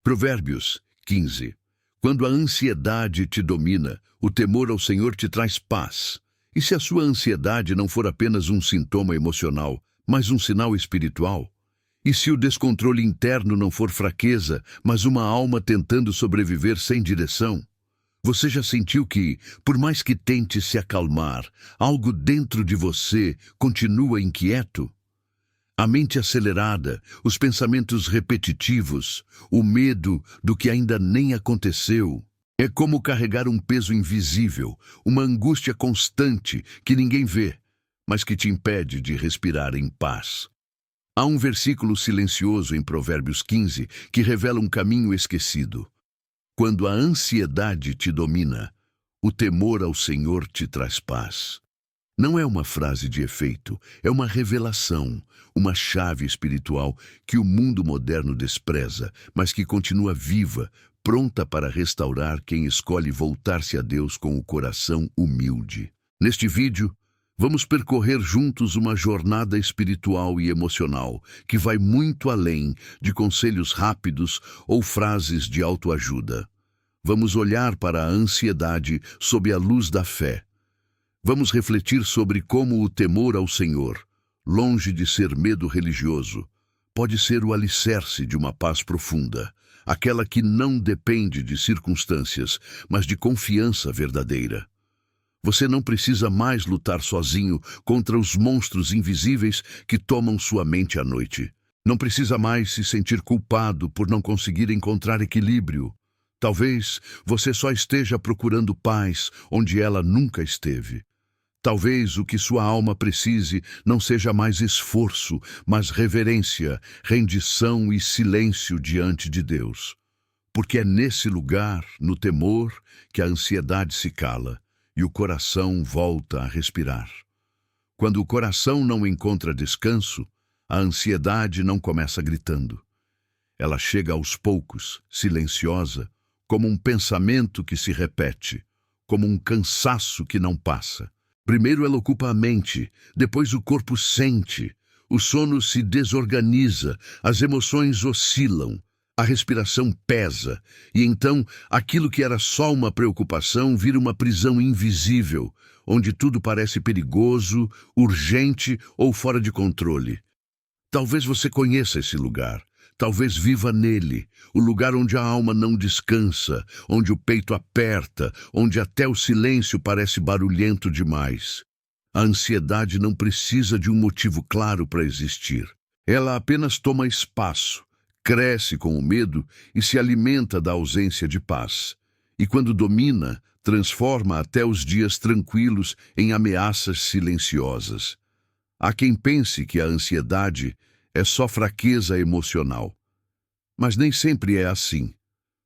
Provérbios 15. Quando a ansiedade te domina, o temor ao Senhor te traz paz. E se a sua ansiedade não for apenas um sintoma emocional, mas um sinal espiritual? E se o descontrole interno não for fraqueza, mas uma alma tentando sobreviver sem direção? Você já sentiu que, por mais que tente se acalmar, algo dentro de você continua inquieto? A mente acelerada, os pensamentos repetitivos, o medo do que ainda nem aconteceu. É como carregar um peso invisível, uma angústia constante que ninguém vê, mas que te impede de respirar em paz. Há um versículo silencioso em Provérbios 15 que revela um caminho esquecido. Quando a ansiedade te domina, o temor ao Senhor te traz paz. Não é uma frase de efeito, é uma revelação, uma chave espiritual que o mundo moderno despreza, mas que continua viva, pronta para restaurar quem escolhe voltar-se a Deus com o coração humilde. Neste vídeo, vamos percorrer juntos uma jornada espiritual e emocional que vai muito além de conselhos rápidos ou frases de autoajuda. Vamos olhar para a ansiedade sob a luz da fé. Vamos refletir sobre como o temor ao Senhor, longe de ser medo religioso, pode ser o alicerce de uma paz profunda, aquela que não depende de circunstâncias, mas de confiança verdadeira. Você não precisa mais lutar sozinho contra os monstros invisíveis que tomam sua mente à noite. Não precisa mais se sentir culpado por não conseguir encontrar equilíbrio. Talvez você só esteja procurando paz onde ela nunca esteve. Talvez o que sua alma precise não seja mais esforço, mas reverência, rendição e silêncio diante de Deus. Porque é nesse lugar, no temor, que a ansiedade se cala e o coração volta a respirar. Quando o coração não encontra descanso, a ansiedade não começa gritando. Ela chega aos poucos, silenciosa, como um pensamento que se repete, como um cansaço que não passa. Primeiro ela ocupa a mente, depois o corpo sente, o sono se desorganiza, as emoções oscilam, a respiração pesa, e então aquilo que era só uma preocupação vira uma prisão invisível, onde tudo parece perigoso, urgente ou fora de controle. Talvez você conheça esse lugar. Talvez viva nele, o lugar onde a alma não descansa, onde o peito aperta, onde até o silêncio parece barulhento demais. A ansiedade não precisa de um motivo claro para existir. Ela apenas toma espaço, cresce com o medo e se alimenta da ausência de paz. E quando domina, transforma até os dias tranquilos em ameaças silenciosas. Há quem pense que a ansiedade é só fraqueza emocional. Mas nem sempre é assim.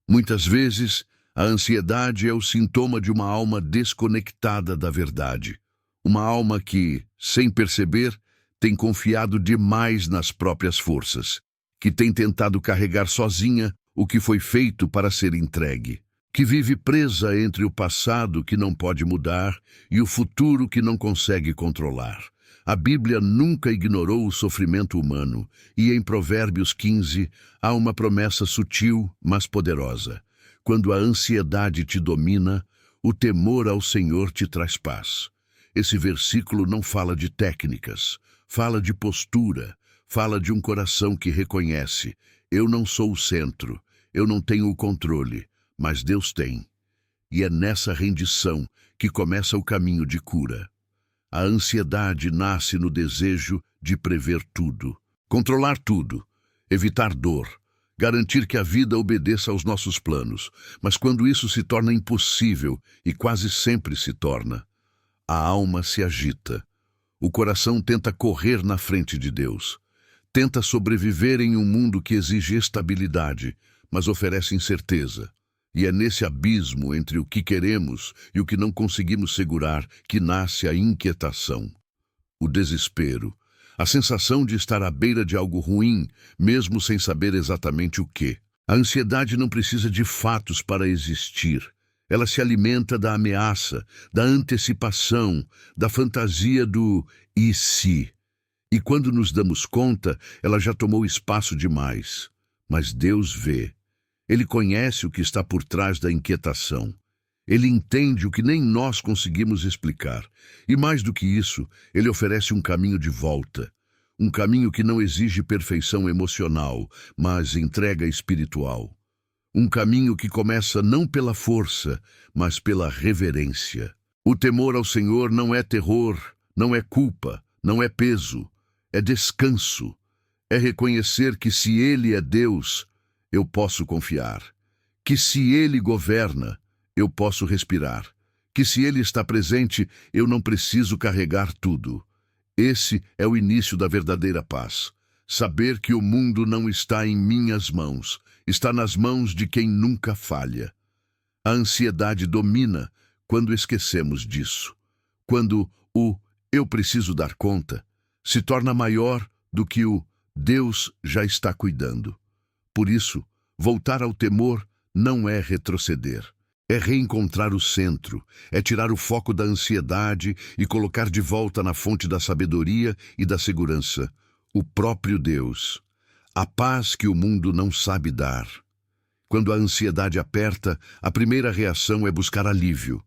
Muitas vezes, a ansiedade é o sintoma de uma alma desconectada da verdade. Uma alma que, sem perceber, tem confiado demais nas próprias forças, que tem tentado carregar sozinha o que foi feito para ser entregue, que vive presa entre o passado que não pode mudar e o futuro que não consegue controlar. A Bíblia nunca ignorou o sofrimento humano, e em Provérbios 15 há uma promessa sutil, mas poderosa. Quando a ansiedade te domina, o temor ao Senhor te traz paz. Esse versículo não fala de técnicas, fala de postura, fala de um coração que reconhece: eu não sou o centro, eu não tenho o controle, mas Deus tem. E é nessa rendição que começa o caminho de cura. A ansiedade nasce no desejo de prever tudo, controlar tudo, evitar dor, garantir que a vida obedeça aos nossos planos. Mas quando isso se torna impossível, e quase sempre se torna, a alma se agita. O coração tenta correr na frente de Deus. Tenta sobreviver em um mundo que exige estabilidade, mas oferece incerteza. E é nesse abismo entre o que queremos e o que não conseguimos segurar que nasce a inquietação, o desespero, a sensação de estar à beira de algo ruim, mesmo sem saber exatamente o que. A ansiedade não precisa de fatos para existir. Ela se alimenta da ameaça, da antecipação, da fantasia do "e se?". E quando nos damos conta, ela já tomou espaço demais. Mas Deus vê. Ele conhece o que está por trás da inquietação. Ele entende o que nem nós conseguimos explicar. E mais do que isso, ele oferece um caminho de volta. Um caminho que não exige perfeição emocional, mas entrega espiritual. Um caminho que começa não pela força, mas pela reverência. O temor ao Senhor não é terror, não é culpa, não é peso, é descanso. É reconhecer que se Ele é Deus, eu posso confiar. Que se Ele governa, eu posso respirar. Que se Ele está presente, eu não preciso carregar tudo. Esse é o início da verdadeira paz. Saber que o mundo não está em minhas mãos, está nas mãos de quem nunca falha. A ansiedade domina quando esquecemos disso. Quando o eu preciso dar conta se torna maior do que o Deus já está cuidando. Por isso, voltar ao temor não é retroceder. É reencontrar o centro, é tirar o foco da ansiedade e colocar de volta na fonte da sabedoria e da segurança, o próprio Deus. A paz que o mundo não sabe dar. Quando a ansiedade aperta, a primeira reação é buscar alívio.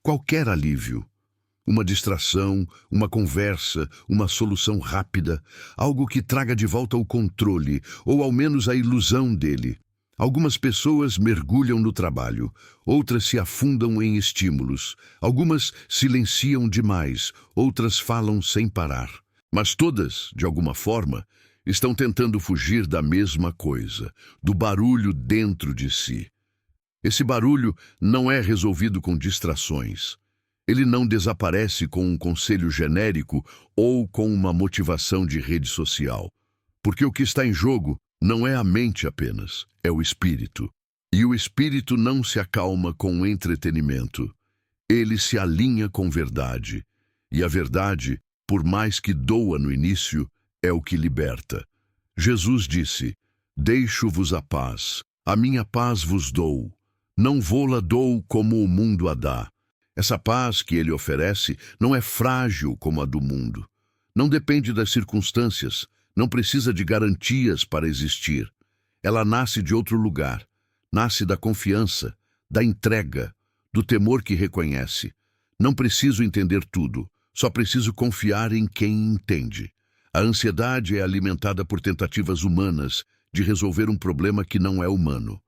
Qualquer alívio. Uma distração, uma conversa, uma solução rápida, algo que traga de volta o controle, ou ao menos a ilusão dele. Algumas pessoas mergulham no trabalho, outras se afundam em estímulos, algumas silenciam demais, outras falam sem parar. Mas todas, de alguma forma, estão tentando fugir da mesma coisa, do barulho dentro de si. Esse barulho não é resolvido com distrações. Ele não desaparece com um conselho genérico ou com uma motivação de rede social. Porque o que está em jogo não é a mente apenas, é o espírito. E o espírito não se acalma com entretenimento. Ele se alinha com verdade. E a verdade, por mais que doa no início, é o que liberta. Jesus disse: "Deixo-vos a paz, a minha paz vos dou. Não vô-la dou como o mundo a dá." Essa paz que ele oferece não é frágil como a do mundo. Não depende das circunstâncias, não precisa de garantias para existir. Ela nasce de outro lugar, nasce da confiança, da entrega, do temor que reconhece. Não preciso entender tudo, só preciso confiar em quem entende. A ansiedade é alimentada por tentativas humanas de resolver um problema que não é humano.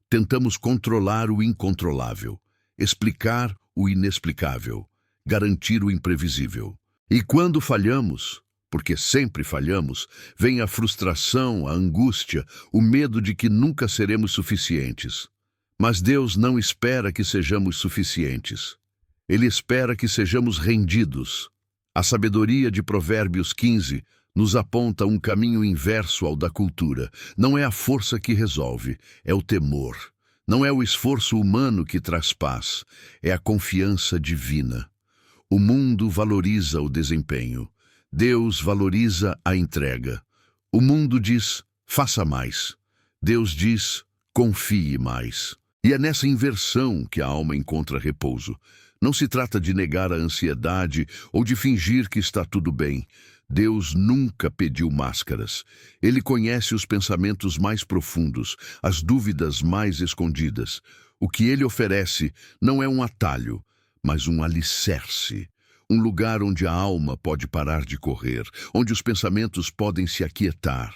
Tentamos controlar o incontrolável, explicar o inexplicável, garantir o imprevisível. E quando falhamos, porque sempre falhamos, vem a frustração, a angústia, o medo de que nunca seremos suficientes. Mas Deus não espera que sejamos suficientes. Ele espera que sejamos rendidos. A sabedoria de Provérbios 15 nos aponta um caminho inverso ao da cultura. Não é a força que resolve, é o temor. Não é o esforço humano que traz paz, é a confiança divina. O mundo valoriza o desempenho. Deus valoriza a entrega. O mundo diz, faça mais. Deus diz, confie mais. E é nessa inversão que a alma encontra repouso. Não se trata de negar a ansiedade ou de fingir que está tudo bem. Deus nunca pediu máscaras. Ele conhece os pensamentos mais profundos, as dúvidas mais escondidas. O que ele oferece não é um atalho, mas um alicerce. Um lugar onde a alma pode parar de correr, onde os pensamentos podem se aquietar,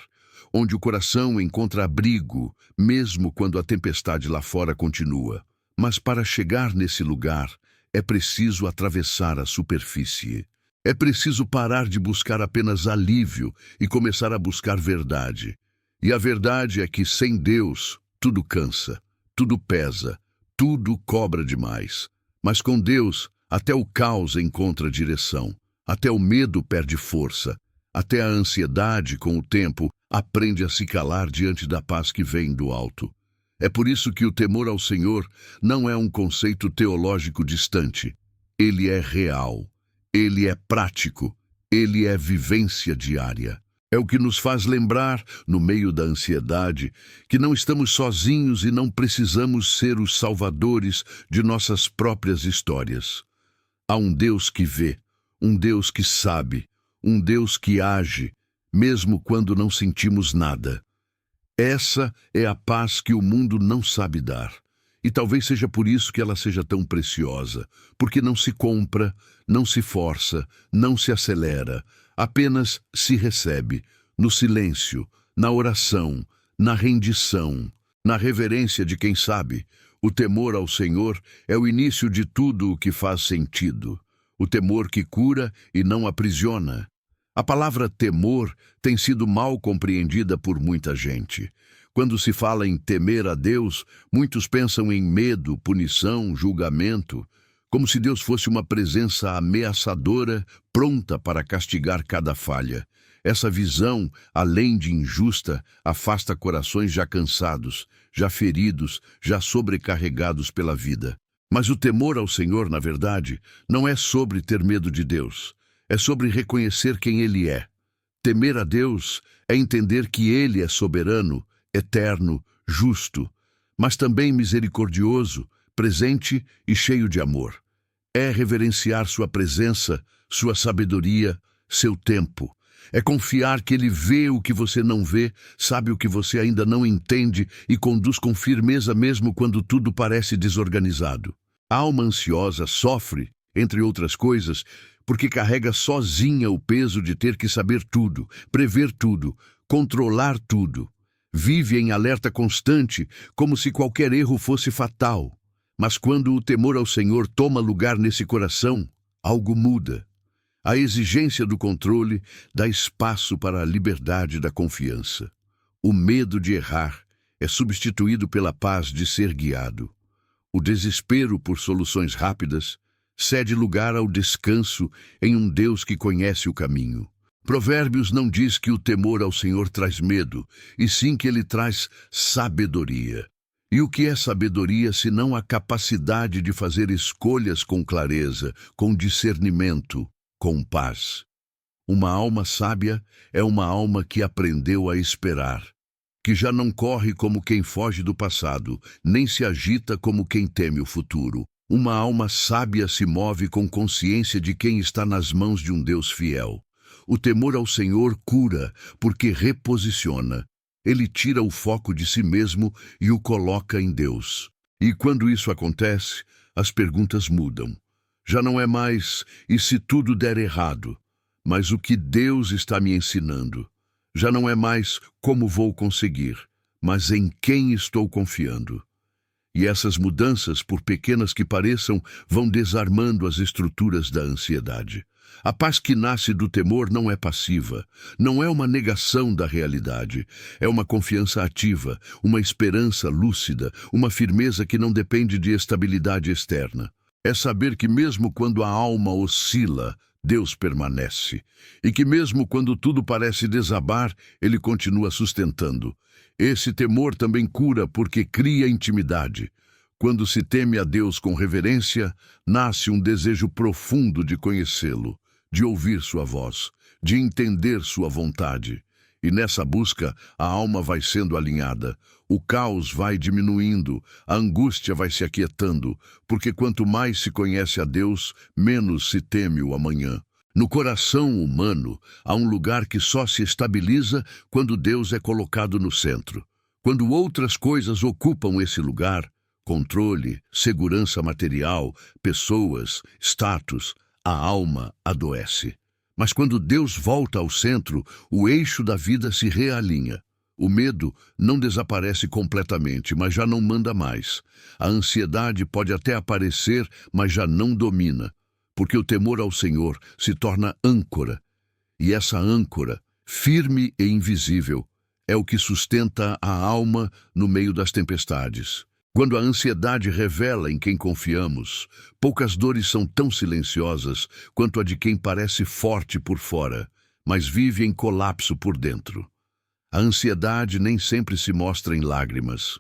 onde o coração encontra abrigo, mesmo quando a tempestade lá fora continua. Mas para chegar nesse lugar, é preciso atravessar a superfície. É preciso parar de buscar apenas alívio e começar a buscar verdade. E a verdade é que sem Deus, tudo cansa, tudo pesa, tudo cobra demais. Mas com Deus, até o caos encontra direção, até o medo perde força, até a ansiedade, com o tempo, aprende a se calar diante da paz que vem do alto. É por isso que o temor ao Senhor não é um conceito teológico distante. Ele é real, ele é prático, ele é vivência diária. É o que nos faz lembrar, no meio da ansiedade, que não estamos sozinhos e não precisamos ser os salvadores de nossas próprias histórias. Há um Deus que vê, um Deus que sabe, um Deus que age, mesmo quando não sentimos nada. Essa é a paz que o mundo não sabe dar. E talvez seja por isso que ela seja tão preciosa, porque não se compra, não se força, não se acelera, apenas se recebe, no silêncio, na oração, na rendição, na reverência de quem sabe. O temor ao Senhor é o início de tudo o que faz sentido. O temor que cura e não aprisiona. A palavra temor tem sido mal compreendida por muita gente. Quando se fala em temer a Deus, muitos pensam em medo, punição, julgamento, como se Deus fosse uma presença ameaçadora, pronta para castigar cada falha. Essa visão, além de injusta, afasta corações já cansados, já feridos, já sobrecarregados pela vida. Mas o temor ao Senhor, na verdade, não é sobre ter medo de Deus. É sobre reconhecer quem Ele é. Temer a Deus é entender que Ele é soberano, eterno, justo, mas também misericordioso, presente e cheio de amor. É reverenciar sua presença, sua sabedoria, seu tempo. É confiar que Ele vê o que você não vê, sabe o que você ainda não entende e conduz com firmeza mesmo quando tudo parece desorganizado. A alma ansiosa sofre, entre outras coisas, porque carrega sozinha o peso de ter que saber tudo, prever tudo, controlar tudo. Vive em alerta constante, como se qualquer erro fosse fatal. Mas quando o temor ao Senhor toma lugar nesse coração, algo muda. A exigência do controle dá espaço para a liberdade da confiança. O medo de errar é substituído pela paz de ser guiado. O desespero por soluções rápidas cede lugar ao descanso em um Deus que conhece o caminho. Provérbios não diz que o temor ao Senhor traz medo, e sim que ele traz sabedoria. E o que é sabedoria senão a capacidade de fazer escolhas com clareza, com discernimento, com paz? Uma alma sábia é uma alma que aprendeu a esperar, que já não corre como quem foge do passado, nem se agita como quem teme o futuro. Uma alma sábia se move com consciência de quem está nas mãos de um Deus fiel. O temor ao Senhor cura, porque reposiciona. Ele tira o foco de si mesmo e o coloca em Deus. E quando isso acontece, as perguntas mudam. Já não é mais, e se tudo der errado? Mas o que Deus está me ensinando? Já não é mais como vou conseguir, mas em quem estou confiando. E essas mudanças, por pequenas que pareçam, vão desarmando as estruturas da ansiedade. A paz que nasce do temor não é passiva, não é uma negação da realidade, é uma confiança ativa, uma esperança lúcida, uma firmeza que não depende de estabilidade externa. É saber que mesmo quando a alma oscila, Deus permanece, e que mesmo quando tudo parece desabar, Ele continua sustentando. Esse temor também cura porque cria intimidade. Quando se teme a Deus com reverência, nasce um desejo profundo de conhecê-lo, de ouvir sua voz, de entender sua vontade. E nessa busca, a alma vai sendo alinhada, o caos vai diminuindo, a angústia vai se aquietando, porque quanto mais se conhece a Deus, menos se teme o amanhã. No coração humano, há um lugar que só se estabiliza quando Deus é colocado no centro. Quando outras coisas ocupam esse lugar, controle, segurança material, pessoas, status, a alma adoece. Mas quando Deus volta ao centro, o eixo da vida se realinha. O medo não desaparece completamente, mas já não manda mais. A ansiedade pode até aparecer, mas já não domina, porque o temor ao Senhor se torna âncora. E essa âncora, firme e invisível, é o que sustenta a alma no meio das tempestades. Quando a ansiedade revela em quem confiamos, poucas dores são tão silenciosas quanto a de quem parece forte por fora, mas vive em colapso por dentro. A ansiedade nem sempre se mostra em lágrimas.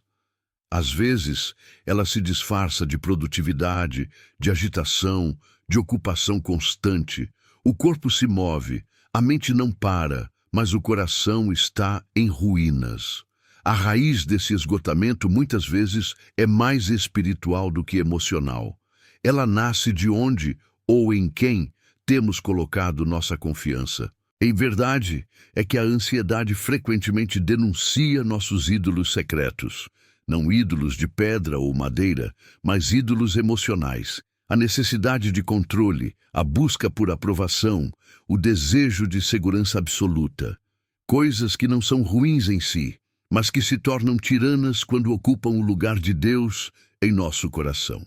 Às vezes, ela se disfarça de produtividade, de agitação, de ocupação constante. O corpo se move, a mente não para, mas o coração está em ruínas. A raiz desse esgotamento muitas vezes é mais espiritual do que emocional. Ela nasce de onde ou em quem temos colocado nossa confiança. Em verdade, é que a ansiedade frequentemente denuncia nossos ídolos secretos. Não ídolos de pedra ou madeira, mas ídolos emocionais. A necessidade de controle, a busca por aprovação, o desejo de segurança absoluta. Coisas que não são ruins em si, mas que se tornam tiranas quando ocupam o lugar de Deus em nosso coração.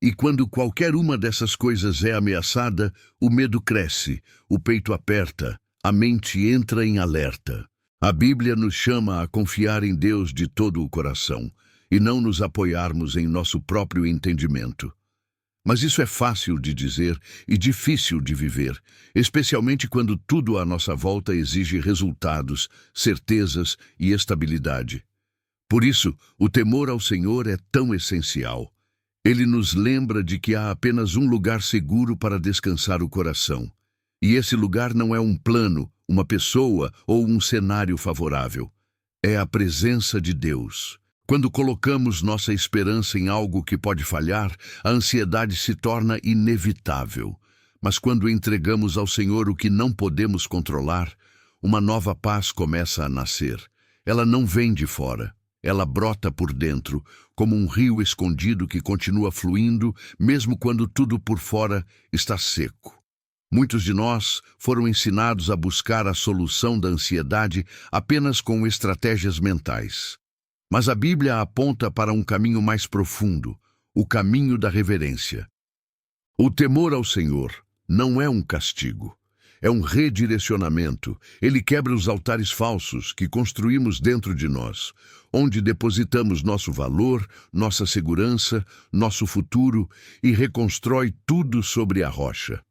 E quando qualquer uma dessas coisas é ameaçada, o medo cresce, o peito aperta, a mente entra em alerta. A Bíblia nos chama a confiar em Deus de todo o coração e não nos apoiarmos em nosso próprio entendimento. Mas isso é fácil de dizer e difícil de viver, especialmente quando tudo à nossa volta exige resultados, certezas e estabilidade. Por isso, o temor ao Senhor é tão essencial. Ele nos lembra de que há apenas um lugar seguro para descansar o coração. E esse lugar não é um plano, uma pessoa ou um cenário favorável. É a presença de Deus. Quando colocamos nossa esperança em algo que pode falhar, a ansiedade se torna inevitável. Mas quando entregamos ao Senhor o que não podemos controlar, uma nova paz começa a nascer. Ela não vem de fora. Ela brota por dentro, como um rio escondido que continua fluindo, mesmo quando tudo por fora está seco. Muitos de nós foram ensinados a buscar a solução da ansiedade apenas com estratégias mentais. Mas a Bíblia aponta para um caminho mais profundo, o caminho da reverência. O temor ao Senhor não é um castigo, é um redirecionamento. Ele quebra os altares falsos que construímos dentro de nós, onde depositamos nosso valor, nossa segurança, nosso futuro e reconstrói tudo sobre a rocha.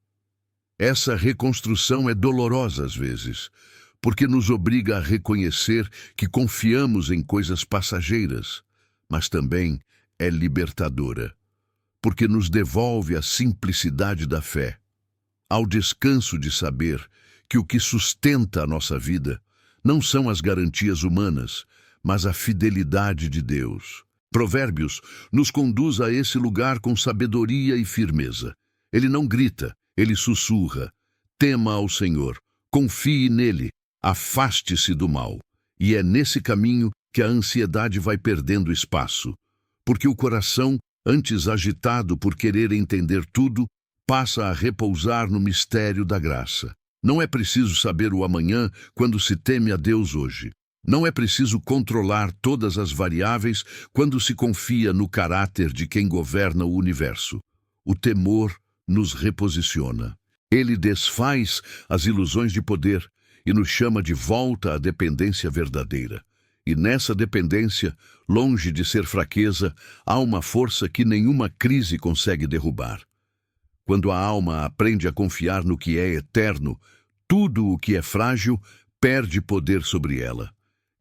Essa reconstrução é dolorosa às vezes, porque nos obriga a reconhecer que confiamos em coisas passageiras, mas também é libertadora, porque nos devolve a simplicidade da fé, ao descanso de saber que o que sustenta a nossa vida não são as garantias humanas, mas a fidelidade de Deus. Provérbios nos conduz a esse lugar com sabedoria e firmeza. Ele não grita, ele sussurra. Tema ao Senhor, confie nele, afaste-se do mal. E é nesse caminho que a ansiedade vai perdendo espaço, porque o coração, antes agitado por querer entender tudo, passa a repousar no mistério da graça. Não é preciso saber o amanhã quando se teme a Deus hoje. Não é preciso controlar todas as variáveis quando se confia no caráter de quem governa o universo. O temor nos reposiciona. Ele desfaz as ilusões de poder e nos chama de volta à dependência verdadeira. E nessa dependência, longe de ser fraqueza, há uma força que nenhuma crise consegue derrubar. Quando a alma aprende a confiar no que é eterno, tudo o que é frágil perde poder sobre ela.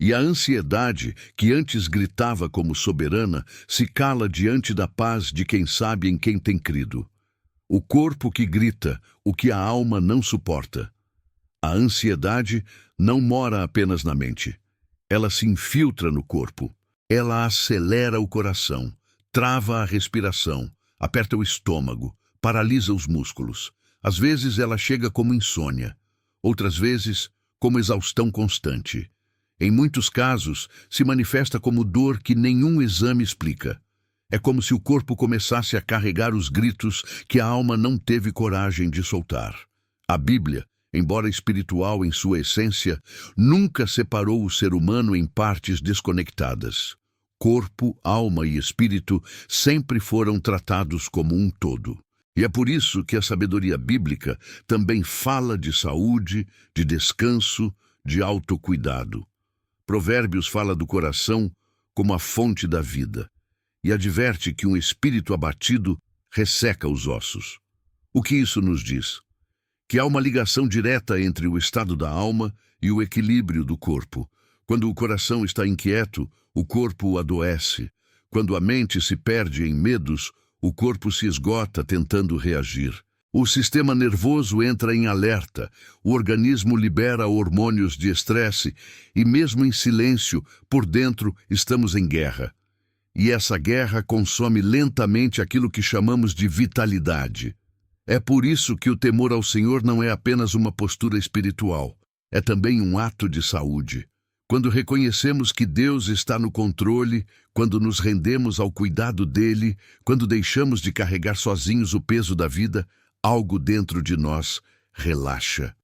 E a ansiedade, que antes gritava como soberana, se cala diante da paz de quem sabe em quem tem crido. O corpo que grita o que a alma não suporta. A ansiedade não mora apenas na mente. Ela se infiltra no corpo. Ela acelera o coração, trava a respiração, aperta o estômago, paralisa os músculos. Às vezes ela chega como insônia, outras vezes como exaustão constante. Em muitos casos, se manifesta como dor que nenhum exame explica. É como se o corpo começasse a carregar os gritos que a alma não teve coragem de soltar. A Bíblia, embora espiritual em sua essência, nunca separou o ser humano em partes desconectadas. Corpo, alma e espírito sempre foram tratados como um todo. E é por isso que a sabedoria bíblica também fala de saúde, de descanso, de autocuidado. Provérbios fala do coração como a fonte da vida e adverte que um espírito abatido resseca os ossos. O que isso nos diz? Que há uma ligação direta entre o estado da alma e o equilíbrio do corpo. Quando o coração está inquieto, o corpo adoece. Quando a mente se perde em medos, o corpo se esgota tentando reagir. O sistema nervoso entra em alerta, o organismo libera hormônios de estresse e, mesmo em silêncio, por dentro estamos em guerra. E essa guerra consome lentamente aquilo que chamamos de vitalidade. É por isso que o temor ao Senhor não é apenas uma postura espiritual, é também um ato de saúde. Quando reconhecemos que Deus está no controle, quando nos rendemos ao cuidado dele, quando deixamos de carregar sozinhos o peso da vida, algo dentro de nós relaxa.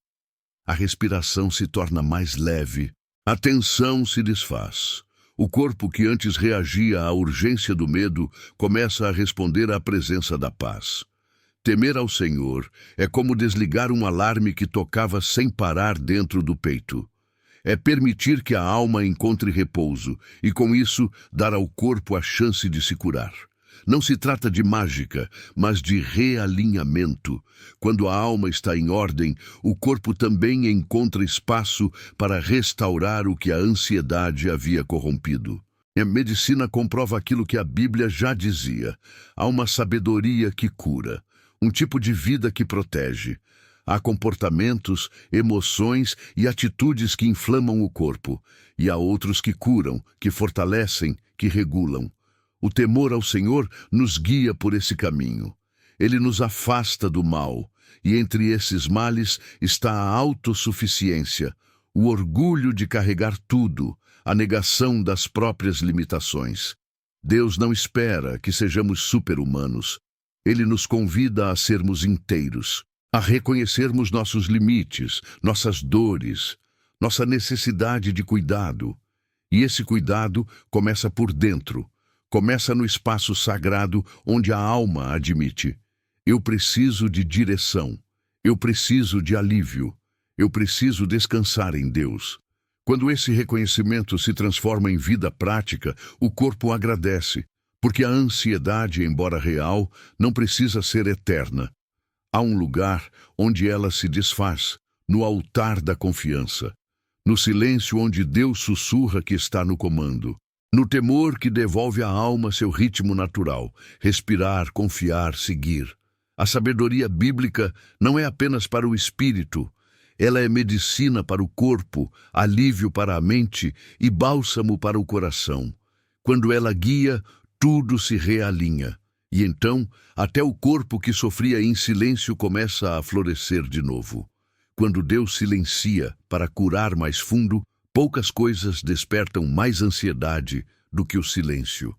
A respiração se torna mais leve, a tensão se desfaz. O corpo que antes reagia à urgência do medo começa a responder à presença da paz. Temer ao Senhor é como desligar um alarme que tocava sem parar dentro do peito. É permitir que a alma encontre repouso e, com isso, dar ao corpo a chance de se curar. Não se trata de mágica, mas de realinhamento. Quando a alma está em ordem, o corpo também encontra espaço para restaurar o que a ansiedade havia corrompido. A medicina comprova aquilo que a Bíblia já dizia. Há uma sabedoria que cura, um tipo de vida que protege. Há comportamentos, emoções e atitudes que inflamam o corpo, e há outros que curam, que fortalecem, que regulam. O temor ao Senhor nos guia por esse caminho. Ele nos afasta do mal, e entre esses males está a autossuficiência, o orgulho de carregar tudo, a negação das próprias limitações. Deus não espera que sejamos super-humanos. Ele nos convida a sermos inteiros, a reconhecermos nossos limites, nossas dores, nossa necessidade de cuidado. E esse cuidado começa por dentro, começa no espaço sagrado onde a alma admite: eu preciso de direção, eu preciso de alívio, eu preciso descansar em Deus. Quando esse reconhecimento se transforma em vida prática, o corpo agradece, porque a ansiedade, embora real, não precisa ser eterna. Há um lugar onde ela se desfaz, no altar da confiança, no silêncio onde Deus sussurra que está no comando, no temor que devolve à alma seu ritmo natural, respirar, confiar, seguir. A sabedoria bíblica não é apenas para o espírito, ela é medicina para o corpo, alívio para a mente e bálsamo para o coração. Quando ela guia, tudo se realinha. E então, até o corpo que sofria em silêncio começa a florescer de novo. Quando Deus silencia para curar mais fundo, poucas coisas despertam mais ansiedade do que o silêncio.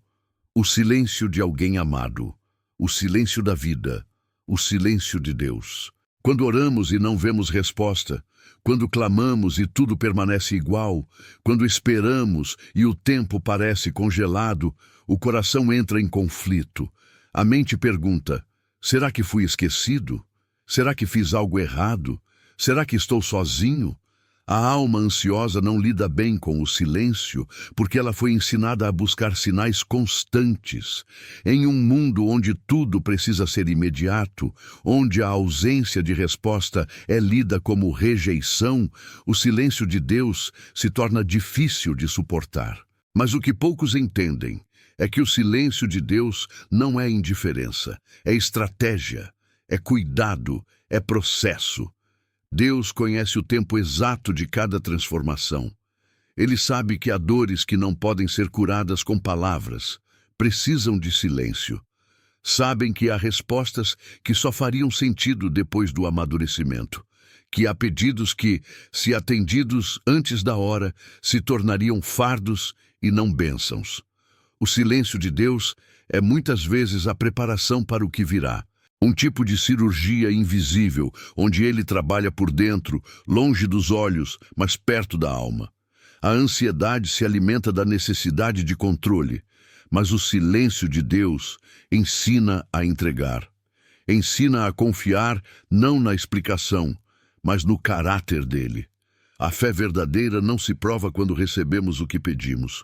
O silêncio de alguém amado, o silêncio da vida, o silêncio de Deus. Quando oramos e não vemos resposta, quando clamamos e tudo permanece igual, quando esperamos e o tempo parece congelado, o coração entra em conflito. A mente pergunta: será que fui esquecido? Será que fiz algo errado? Será que estou sozinho? A alma ansiosa não lida bem com o silêncio, porque ela foi ensinada a buscar sinais constantes. Em um mundo onde tudo precisa ser imediato, onde a ausência de resposta é lida como rejeição, o silêncio de Deus se torna difícil de suportar. Mas o que poucos entendem é que o silêncio de Deus não é indiferença, é estratégia, é cuidado, é processo. Deus conhece o tempo exato de cada transformação. Ele sabe que há dores que não podem ser curadas com palavras, precisam de silêncio. Sabem que há respostas que só fariam sentido depois do amadurecimento, que há pedidos que, se atendidos antes da hora, se tornariam fardos e não bênçãos. O silêncio de Deus é muitas vezes a preparação para o que virá. Um tipo de cirurgia invisível, onde ele trabalha por dentro, longe dos olhos, mas perto da alma. A ansiedade se alimenta da necessidade de controle, mas o silêncio de Deus ensina a entregar. Ensina a confiar não na explicação, mas no caráter dele. A fé verdadeira não se prova quando recebemos o que pedimos.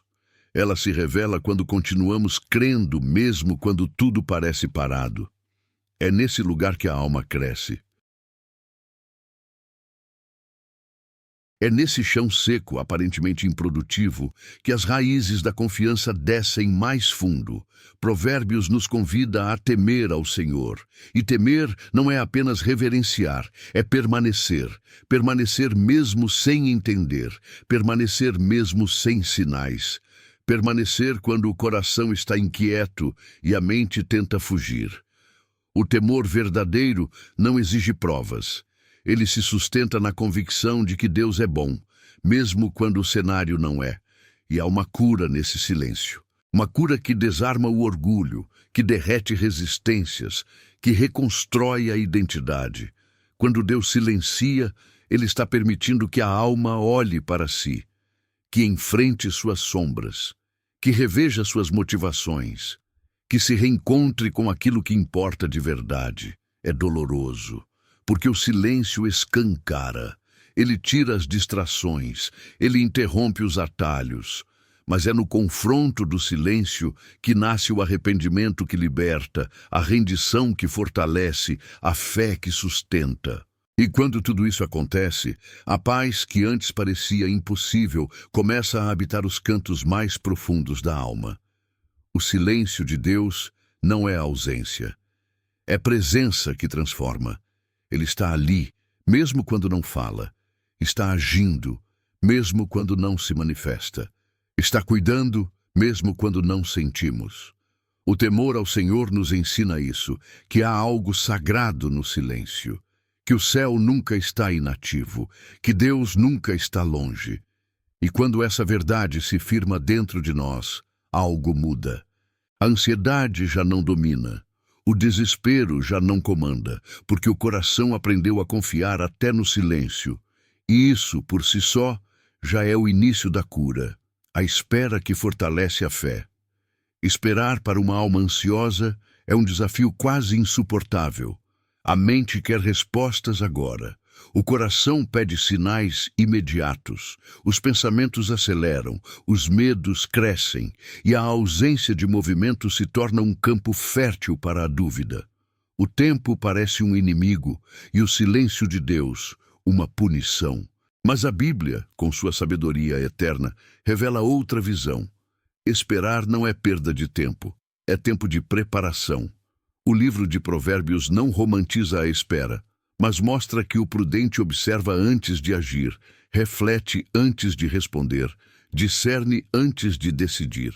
Ela se revela quando continuamos crendo, mesmo quando tudo parece parado. É nesse lugar que a alma cresce. É nesse chão seco, aparentemente improdutivo, que as raízes da confiança descem mais fundo. Provérbios nos convida a temer ao Senhor. E temer não é apenas reverenciar, é permanecer. Permanecer mesmo sem entender. Permanecer mesmo sem sinais. Permanecer quando o coração está inquieto e a mente tenta fugir. O temor verdadeiro não exige provas. Ele se sustenta na convicção de que Deus é bom, mesmo quando o cenário não é. E há uma cura nesse silêncio. Uma cura que desarma o orgulho, que derrete resistências, que reconstrói a identidade. Quando Deus silencia, Ele está permitindo que a alma olhe para si, que enfrente suas sombras, que reveja suas motivações, que se reencontre com aquilo que importa de verdade. É doloroso, porque o silêncio escancara. Ele tira as distrações, ele interrompe os atalhos. Mas é no confronto do silêncio que nasce o arrependimento que liberta, a rendição que fortalece, a fé que sustenta. E quando tudo isso acontece, a paz que antes parecia impossível começa a habitar os cantos mais profundos da alma. O silêncio de Deus não é ausência. É presença que transforma. Ele está ali, mesmo quando não fala. Está agindo, mesmo quando não se manifesta. Está cuidando, mesmo quando não sentimos. O temor ao Senhor nos ensina isso, que há algo sagrado no silêncio, que o céu nunca está inativo, que Deus nunca está longe. E quando essa verdade se firma dentro de nós, algo muda. A ansiedade já não domina. O desespero já não comanda, porque o coração aprendeu a confiar até no silêncio. E isso, por si só, já é o início da cura. A espera que fortalece a fé. Esperar para uma alma ansiosa é um desafio quase insuportável. A mente quer respostas agora. O coração pede sinais imediatos. Os pensamentos aceleram, os medos crescem e a ausência de movimento se torna um campo fértil para a dúvida. O tempo parece um inimigo e o silêncio de Deus, uma punição. Mas a Bíblia, com sua sabedoria eterna, revela outra visão. Esperar não é perda de tempo, é tempo de preparação. O livro de Provérbios não romantiza a espera, mas mostra que o prudente observa antes de agir, reflete antes de responder, discerne antes de decidir.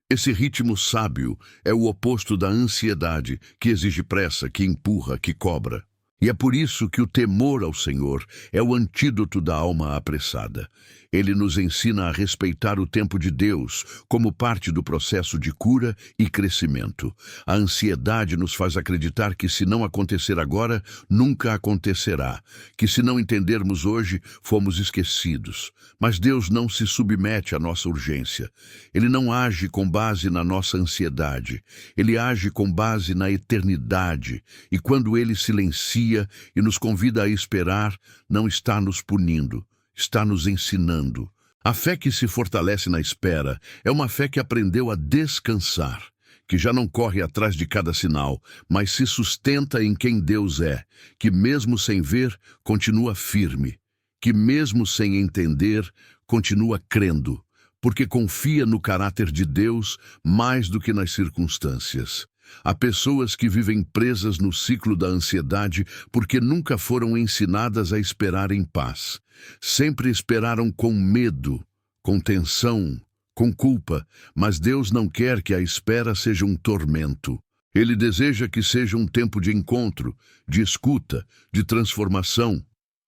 Esse ritmo sábio é o oposto da ansiedade, que exige pressa, que empurra, que cobra. E é por isso que o temor ao Senhor é o antídoto da alma apressada. Ele nos ensina a respeitar o tempo de Deus como parte do processo de cura e crescimento. A ansiedade nos faz acreditar que se não acontecer agora, nunca acontecerá. Que se não entendermos hoje, fomos esquecidos. Mas Deus não se submete à nossa urgência. Ele não age com base na nossa ansiedade. Ele age com base na eternidade. E quando Ele silencia e nos convida a esperar, não está nos punindo. Está nos ensinando. A fé que se fortalece na espera é uma fé que aprendeu a descansar, que já não corre atrás de cada sinal, mas se sustenta em quem Deus é, que mesmo sem ver, continua firme, que mesmo sem entender, continua crendo, porque confia no caráter de Deus mais do que nas circunstâncias. Há pessoas que vivem presas no ciclo da ansiedade porque nunca foram ensinadas a esperar em paz. Sempre esperaram com medo, com tensão, com culpa, mas Deus não quer que a espera seja um tormento. Ele deseja que seja um tempo de encontro, de escuta, de transformação.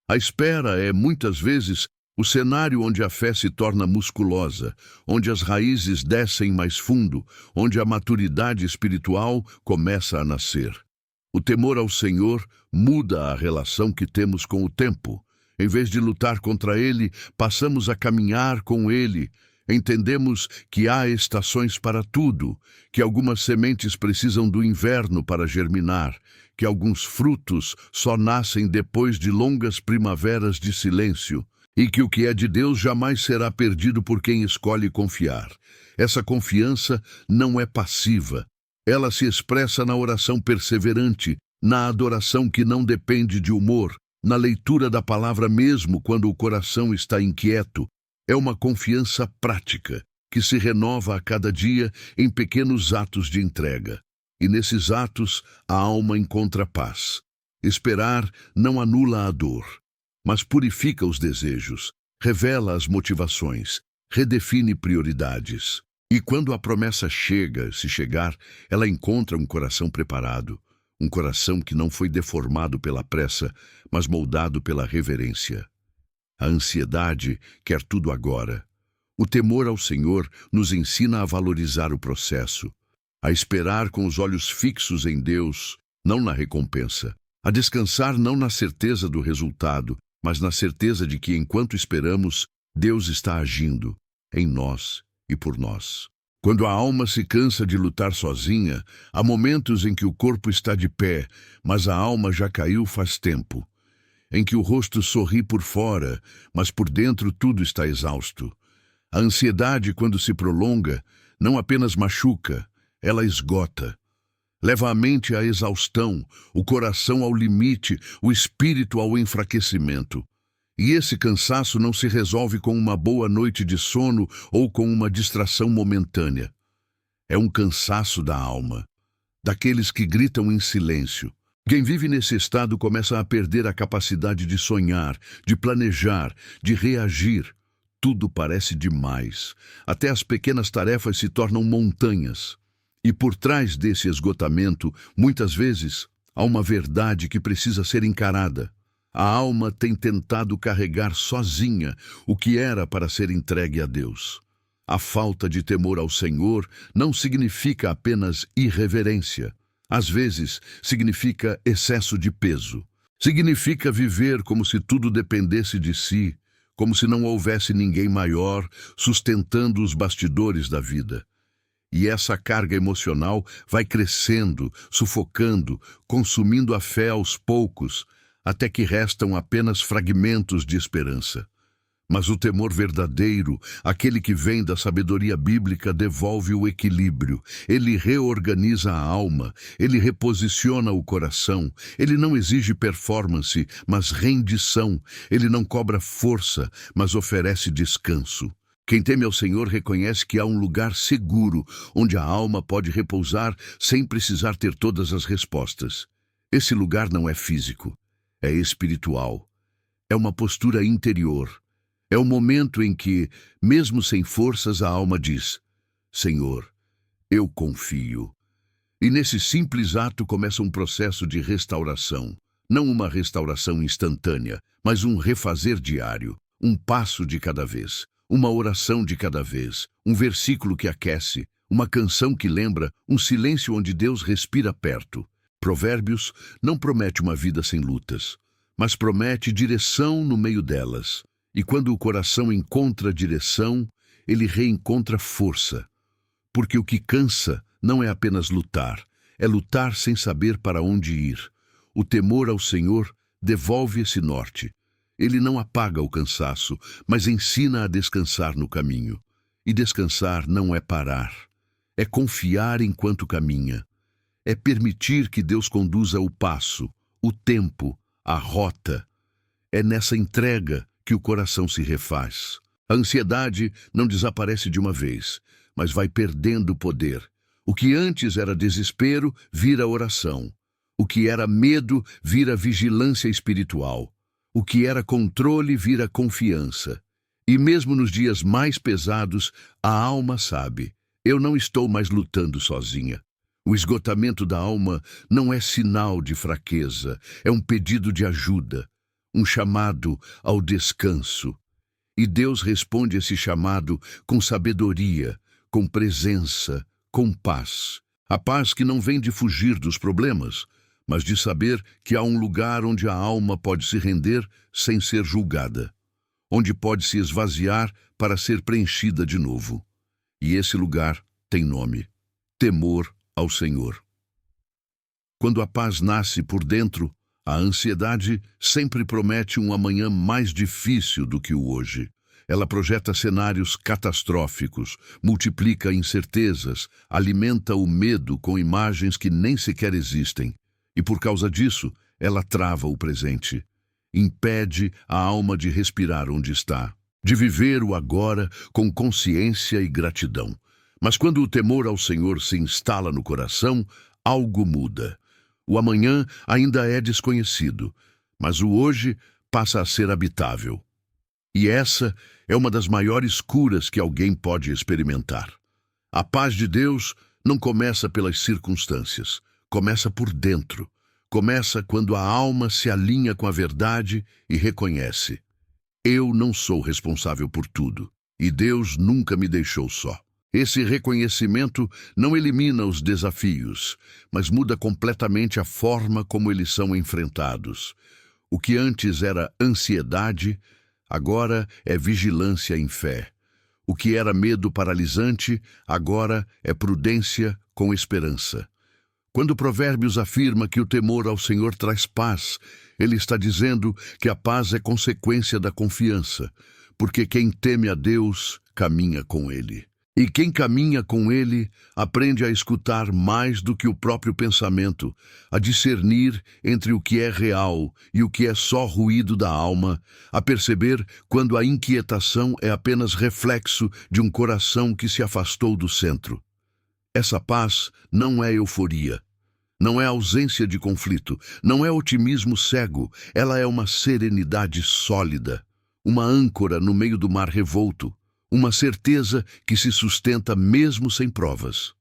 A espera é, muitas vezes, o cenário onde a fé se torna musculosa, onde as raízes descem mais fundo, onde a maturidade espiritual começa a nascer. O temor ao Senhor muda a relação que temos com o tempo. Em vez de lutar contra ele, passamos a caminhar com ele. Entendemos que há estações para tudo, que algumas sementes precisam do inverno para germinar, que alguns frutos só nascem depois de longas primaveras de silêncio, e que o que é de Deus jamais será perdido por quem escolhe confiar. Essa confiança não é passiva. Ela se expressa na oração perseverante, na adoração que não depende de humor, na leitura da palavra mesmo quando o coração está inquieto. É uma confiança prática, que se renova a cada dia em pequenos atos de entrega. E nesses atos, a alma encontra paz. Esperar não anula a dor, mas purifica os desejos, revela as motivações, redefine prioridades. E quando a promessa chega, se chegar, ela encontra um coração preparado, um coração que não foi deformado pela pressa, mas moldado pela reverência. A ansiedade quer tudo agora. O temor ao Senhor nos ensina a valorizar o processo, a esperar com os olhos fixos em Deus, não na recompensa, a descansar não na certeza do resultado, mas na certeza de que, enquanto esperamos, Deus está agindo em nós e por nós. Quando a alma se cansa de lutar sozinha, há momentos em que o corpo está de pé, mas a alma já caiu faz tempo. Em que o rosto sorri por fora, mas por dentro tudo está exausto. A ansiedade, quando se prolonga, não apenas machuca, ela esgota. Leva a mente à exaustão, o coração ao limite, o espírito ao enfraquecimento. E esse cansaço não se resolve com uma boa noite de sono ou com uma distração momentânea. É um cansaço da alma, daqueles que gritam em silêncio. Quem vive nesse estado começa a perder a capacidade de sonhar, de planejar, de reagir. Tudo parece demais. Até as pequenas tarefas se tornam montanhas. E por trás desse esgotamento, muitas vezes, há uma verdade que precisa ser encarada. A alma tem tentado carregar sozinha o que era para ser entregue a Deus. A falta de temor ao Senhor não significa apenas irreverência. Às vezes, significa excesso de peso. Significa viver como se tudo dependesse de si, como se não houvesse ninguém maior sustentando os bastidores da vida. E essa carga emocional vai crescendo, sufocando, consumindo a fé aos poucos, até que restam apenas fragmentos de esperança. Mas o temor verdadeiro, aquele que vem da sabedoria bíblica, devolve o equilíbrio. Ele reorganiza a alma, ele reposiciona o coração. Ele não exige performance, mas rendição. Ele não cobra força, mas oferece descanso. Quem teme ao Senhor reconhece que há um lugar seguro, onde a alma pode repousar sem precisar ter todas as respostas. Esse lugar não é físico, é espiritual. É uma postura interior. É o momento em que, mesmo sem forças, a alma diz: Senhor, eu confio. E nesse simples ato começa um processo de restauração. Não uma restauração instantânea, mas um refazer diário, um passo de cada vez, uma oração de cada vez, um versículo que aquece, uma canção que lembra, um silêncio onde Deus respira perto. Provérbios não promete uma vida sem lutas, mas promete direção no meio delas. E quando o coração encontra direção, ele reencontra força. Porque o que cansa não é apenas lutar, é lutar sem saber para onde ir. O temor ao Senhor devolve esse norte. Ele não apaga o cansaço, mas ensina a descansar no caminho. E descansar não é parar. É confiar enquanto caminha. É permitir que Deus conduza o passo, o tempo, a rota. É nessa entrega que o coração se refaz. A ansiedade não desaparece de uma vez, mas vai perdendo poder. O que antes era desespero, vira oração. O que era medo, vira vigilância espiritual. O que era controle, vira confiança. E mesmo nos dias mais pesados, a alma sabe: eu não estou mais lutando sozinha. O esgotamento da alma não é sinal de fraqueza, é um pedido de ajuda. Um chamado ao descanso. E Deus responde esse chamado com sabedoria, com presença, com paz. A paz que não vem de fugir dos problemas, mas de saber que há um lugar onde a alma pode se render sem ser julgada, onde pode se esvaziar para ser preenchida de novo. E esse lugar tem nome: temor ao Senhor. Quando a paz nasce por dentro, a ansiedade sempre promete um amanhã mais difícil do que o hoje. Ela projeta cenários catastróficos, multiplica incertezas, alimenta o medo com imagens que nem sequer existem. E por causa disso, ela trava o presente. Impede a alma de respirar onde está, de viver o agora com consciência e gratidão. Mas quando o temor ao Senhor se instala no coração, algo muda. O amanhã ainda é desconhecido, mas o hoje passa a ser habitável. E essa é uma das maiores curas que alguém pode experimentar. A paz de Deus não começa pelas circunstâncias, começa por dentro. Começa quando a alma se alinha com a verdade e reconhece: eu não sou responsável por tudo, e Deus nunca me deixou só. Esse reconhecimento não elimina os desafios, mas muda completamente a forma como eles são enfrentados. O que antes era ansiedade, agora é vigilância em fé. O que era medo paralisante, agora é prudência com esperança. Quando Provérbios afirma que o temor ao Senhor traz paz, ele está dizendo que a paz é consequência da confiança, porque quem teme a Deus caminha com Ele. E quem caminha com Ele aprende a escutar mais do que o próprio pensamento, a discernir entre o que é real e o que é só ruído da alma, a perceber quando a inquietação é apenas reflexo de um coração que se afastou do centro. Essa paz não é euforia, não é ausência de conflito, não é otimismo cego, ela é uma serenidade sólida, uma âncora no meio do mar revolto, uma certeza que se sustenta mesmo sem provas,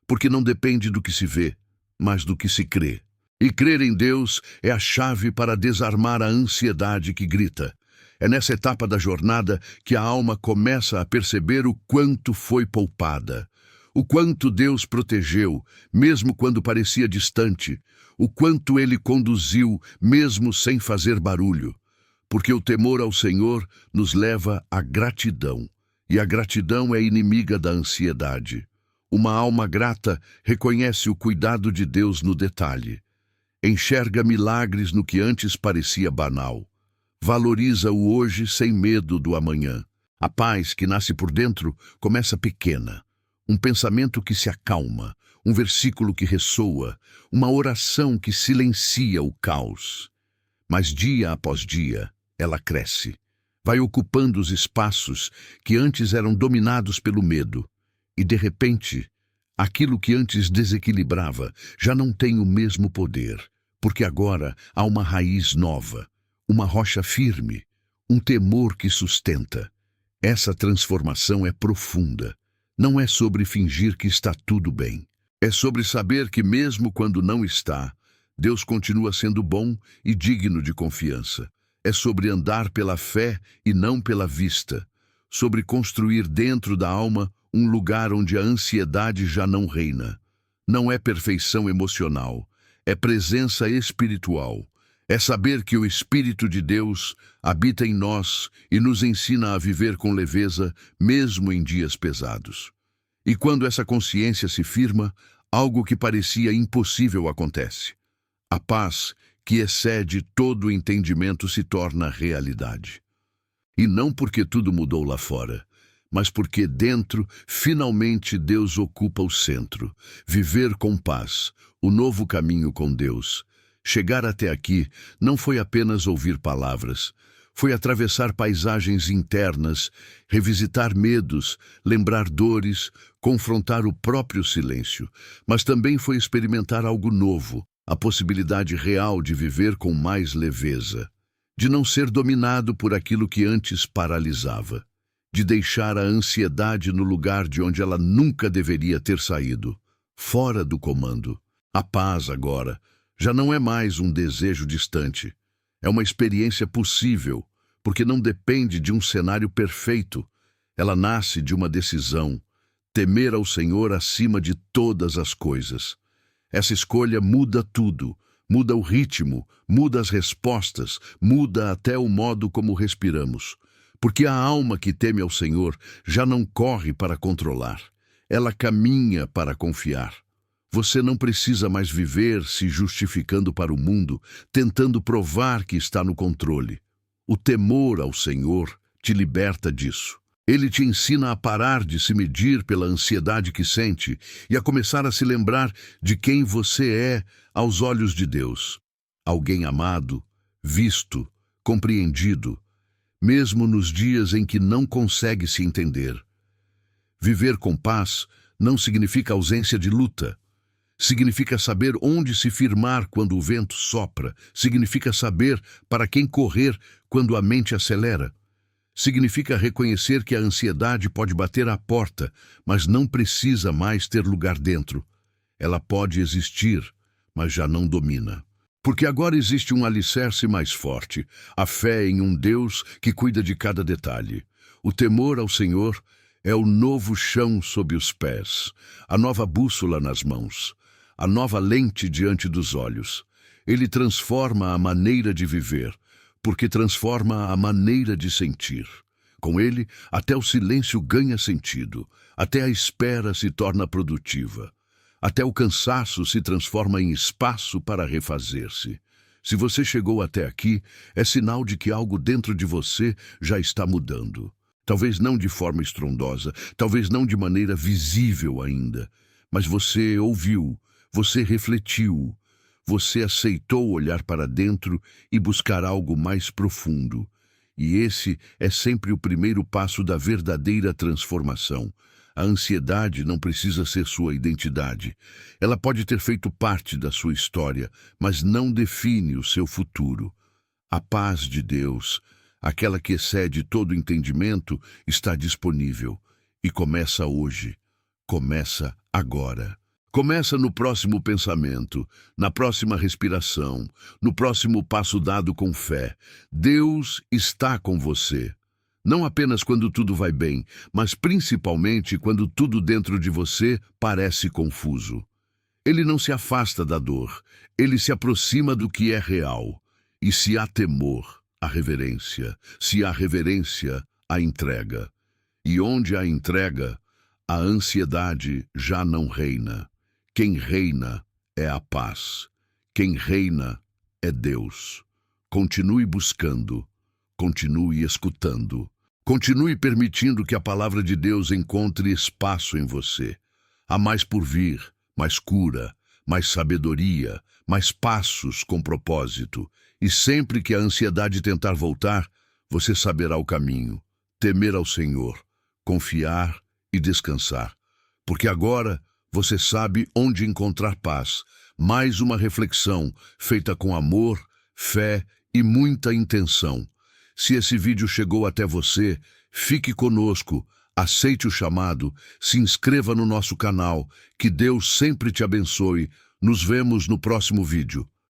porque não depende do que se vê, mas do que se crê. E crer em Deus é a chave para desarmar a ansiedade que grita. É nessa etapa da jornada que a alma começa a perceber o quanto foi poupada, o quanto Deus protegeu, mesmo quando parecia distante, o quanto Ele conduziu, mesmo sem fazer barulho. Porque o temor ao Senhor nos leva à gratidão, e a gratidão é inimiga da ansiedade. Uma alma grata reconhece o cuidado de Deus no detalhe, enxerga milagres no que antes parecia banal, valoriza o hoje sem medo do amanhã. A paz que nasce por dentro começa pequena, um pensamento que se acalma, um versículo que ressoa, uma oração que silencia o caos. Mas dia após dia, ela cresce. Vai ocupando os espaços que antes eram dominados pelo medo. E, de repente, aquilo que antes desequilibrava já não tem o mesmo poder, porque agora há uma raiz nova, uma rocha firme, um temor que sustenta. Essa transformação é profunda. Não é sobre fingir que está tudo bem. É sobre saber que mesmo quando não está, Deus continua sendo bom e digno de confiança. É sobre andar pela fé e não pela vista, sobre construir dentro da alma um lugar onde a ansiedade já não reina. Não é perfeição emocional, é presença espiritual. É saber que o Espírito de Deus habita em nós e nos ensina a viver com leveza, mesmo em dias pesados. E quando essa consciência se firma, algo que parecia impossível acontece. A paz que excede todo o entendimento se torna realidade. E não porque tudo mudou lá fora, mas porque dentro, finalmente Deus ocupa o centro. Viver com paz, o novo caminho com Deus. Chegar até aqui não foi apenas ouvir palavras, foi atravessar paisagens internas, revisitar medos, lembrar dores, confrontar o próprio silêncio, mas também foi experimentar algo novo, a possibilidade real de viver com mais leveza, de não ser dominado por aquilo que antes paralisava, de deixar a ansiedade no lugar de onde ela nunca deveria ter saído, fora do comando. A paz agora já não é mais um desejo distante, é uma experiência possível, porque não depende de um cenário perfeito, ela nasce de uma decisão, temer ao Senhor acima de todas as coisas. Essa escolha muda tudo, muda o ritmo, muda as respostas, muda até o modo como respiramos. Porque a alma que teme ao Senhor já não corre para controlar, ela caminha para confiar. Você não precisa mais viver se justificando para o mundo, tentando provar que está no controle. O temor ao Senhor te liberta disso. Ele te ensina a parar de se medir pela ansiedade que sente e a começar a se lembrar de quem você é aos olhos de Deus. Alguém amado, visto, compreendido, mesmo nos dias em que não consegue se entender. Viver com paz não significa ausência de luta. Significa saber onde se firmar quando o vento sopra. Significa saber para quem correr quando a mente acelera. Significa reconhecer que a ansiedade pode bater à porta, mas não precisa mais ter lugar dentro. Ela pode existir, mas já não domina. Porque agora existe um alicerce mais forte, a fé em um Deus que cuida de cada detalhe. O temor ao Senhor é o novo chão sob os pés, a nova bússola nas mãos, a nova lente diante dos olhos. Ele transforma a maneira de viver, porque transforma a maneira de sentir. Com ele, até o silêncio ganha sentido, até a espera se torna produtiva. Até o cansaço se transforma em espaço para refazer-se. Se você chegou até aqui, é sinal de que algo dentro de você já está mudando. Talvez não de forma estrondosa, talvez não de maneira visível ainda, mas você ouviu, você refletiu, você aceitou olhar para dentro e buscar algo mais profundo. E esse é sempre o primeiro passo da verdadeira transformação. A ansiedade não precisa ser sua identidade. Ela pode ter feito parte da sua história, mas não define o seu futuro. A paz de Deus, aquela que excede todo entendimento, está disponível. E começa hoje. Começa agora. Começa no próximo pensamento, na próxima respiração, no próximo passo dado com fé. Deus está com você. Não apenas quando tudo vai bem, mas principalmente quando tudo dentro de você parece confuso. Ele não se afasta da dor, ele se aproxima do que é real. E se há temor, há reverência. Se há reverência, há entrega. E onde há entrega, a ansiedade já não reina. Quem reina é a paz. Quem reina é Deus. Continue buscando, continue escutando. Continue permitindo que a palavra de Deus encontre espaço em você. Há mais por vir, mais cura, mais sabedoria, mais passos com propósito. E sempre que a ansiedade tentar voltar, você saberá o caminho. Temer ao Senhor, confiar e descansar. Porque agora você sabe onde encontrar paz. Mais uma reflexão feita com amor, fé e muita intenção. Se esse vídeo chegou até você, fique conosco, aceite o chamado, se inscreva no nosso canal, que Deus sempre te abençoe. Nos vemos no próximo vídeo.